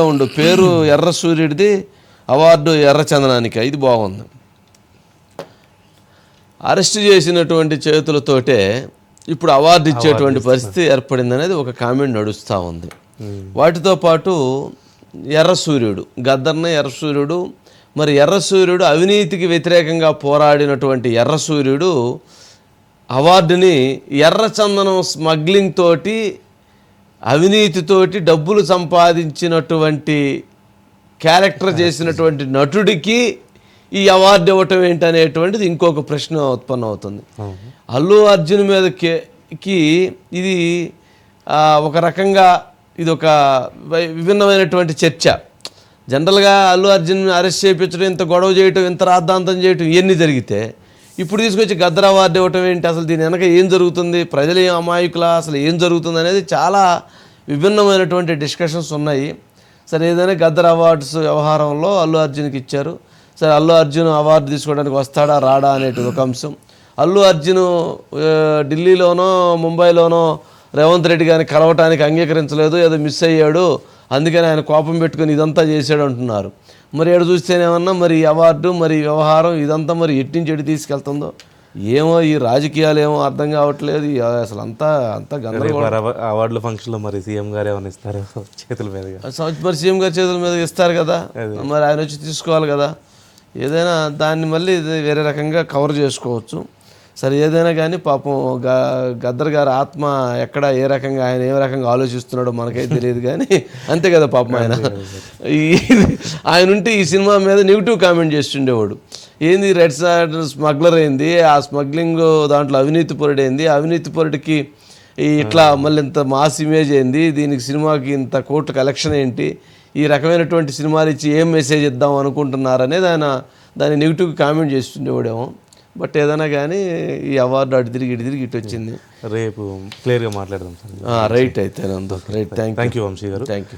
ఉండు పేరు ఎర్ర సూర్యుడిది, అవార్డు ఎర్రచందనానికి. ఇది బాగుంది. అరెస్ట్ చేసినటువంటి చేతులతోటే ఇప్పుడు అవార్డు ఇచ్చేటువంటి పరిస్థితి ఏర్పడింది అనేది ఒక కామెంట్ నడుస్తూ ఉంది. వాటితో పాటు ఎర్ర సూర్యుడు, గద్దర్న ఎర్ర సూర్యుడు, మరి ఎర్ర సూర్యుడు అవినీతికి వ్యతిరేకంగా పోరాడినటువంటి ఎర్ర సూర్యుడు అవార్డుని ఎర్రచందనం స్మగ్లింగ్ తోటి, అవినీతితోటి డబ్బులు సంపాదించినటువంటి క్యారెక్టర్ చేసినటువంటి నటుడికి ఈ అవార్డు ఇవ్వటం ఏంటనేటువంటిది ఇంకొక ప్రశ్న ఉత్పన్నం అవుతుంది. అల్లు అర్జున్ మీదకి ఇది ఒక రకంగా ఇది ఒక విభిన్నమైనటువంటి చర్చ. జనరల్గా అల్లు అర్జున్ అరెస్ట్ చేయించడం, ఇంత గొడవ చేయటం, ఇంత రాద్ధాంతం చేయటం ఇవన్నీ జరిగితే ఇప్పుడు తీసుకొచ్చి గద్దర్ అవార్డు ఇవ్వటం ఏంటి? అసలు దీని వెనక ఏం జరుగుతుంది? ప్రజలు ఏం అమాయకులా? అసలు ఏం జరుగుతుంది అనేది చాలా విభిన్నమైనటువంటి డిస్కషన్స్ ఉన్నాయి. సరే, ఏదైనా గద్దర్ అవార్డ్స్ వ్యవహారంలో అల్లు అర్జున్కి ఇచ్చారు. సరే, అల్లు అర్జున్ అవార్డు తీసుకోవడానికి వస్తాడా రాడా అనేటువంటి ఒక అంశం. అల్లు అర్జున్ ఢిల్లీలోనో ముంబైలోనో రేవంత్ రెడ్డి గారిని కలవటానికి అంగీకరించలేదు, ఏదో మిస్ అయ్యాడు, అందుకని ఆయన కోపం పెట్టుకుని ఇదంతా చేశాడు అంటున్నారు. మరి ఏడు చూస్తేనేమన్నా మరి ఈ అవార్డు, మరి వ్యవహారం ఇదంతా మరి ఎట్టించి ఎటు తీసుకెళ్తుందో ఏమో, ఈ రాజకీయాలు ఏమో అర్థం కావట్లేదు. అసలు అంతా అవార్డుల ఫంక్షన్లో మరి సీఎం గారు ఏమైనా ఇస్తారు చేతుల మీద? మరి సీఎం గారి చేతుల మీద ఇస్తారు కదా, మరి ఆయన వచ్చి తీసుకోవాలి కదా. ఏదైనా దాన్ని మళ్ళీ వేరే రకంగా కవర్ చేసుకోవచ్చు. సరే, ఏదైనా కానీ పాపం గద్దర్ గారి ఆత్మ ఎక్కడ ఏ రకంగా ఆయన ఏ రకంగా ఆలోచిస్తున్నాడో మనకైతే తెలియదు కానీ అంతే కదా పాపం. ఆయన ఉంటే ఈ సినిమా మీద నెగిటివ్ కామెంట్ చేస్తుండేవాడు. ఏంది రెడ్ స్మగ్లర్ అయింది, ఆ స్మగ్లింగ్ దాంట్లో అవినీతి పొరుడైంది, అవినీతి పొరుడికి ఇట్లా మళ్ళీ ఇంత మాస్ ఇమేజ్ అయింది, దీనికి సినిమాకి ఇంత కోట్ల కలెక్షన్ ఏంటి, ఈ రకమైనటువంటి సినిమాలు ఇచ్చి ఏం మెసేజ్ ఇద్దాం అనుకుంటున్నారనేది ఆయన దాన్ని నెగిటివ్ కామెంట్ చేస్తుండేవాడేమో. బట్ ఏదైనా కానీ ఈ అవార్డు అటు తిరిగి ఇటు వచ్చింది. రేపు క్లియర్గా మాట్లాడదాం సార్. రైట్ అయితే రైట్. థ్యాంక్ యూ వంశీ గారు. Thank you.